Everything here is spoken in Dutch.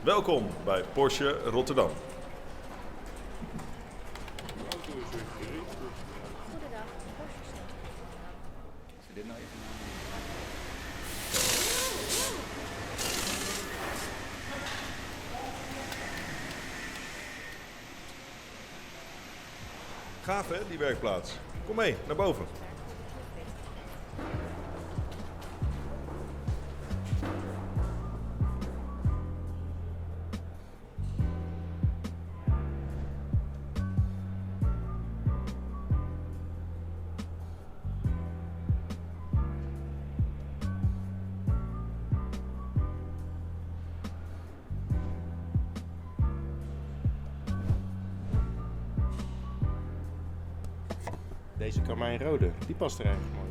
Welkom bij Porsche Rotterdam. Goedendag, Porsche Center. Is dit nou even? Gaaf hè, die werkplaats. Kom mee, naar boven. Deze kan mijn rode, die past er eigenlijk mooi.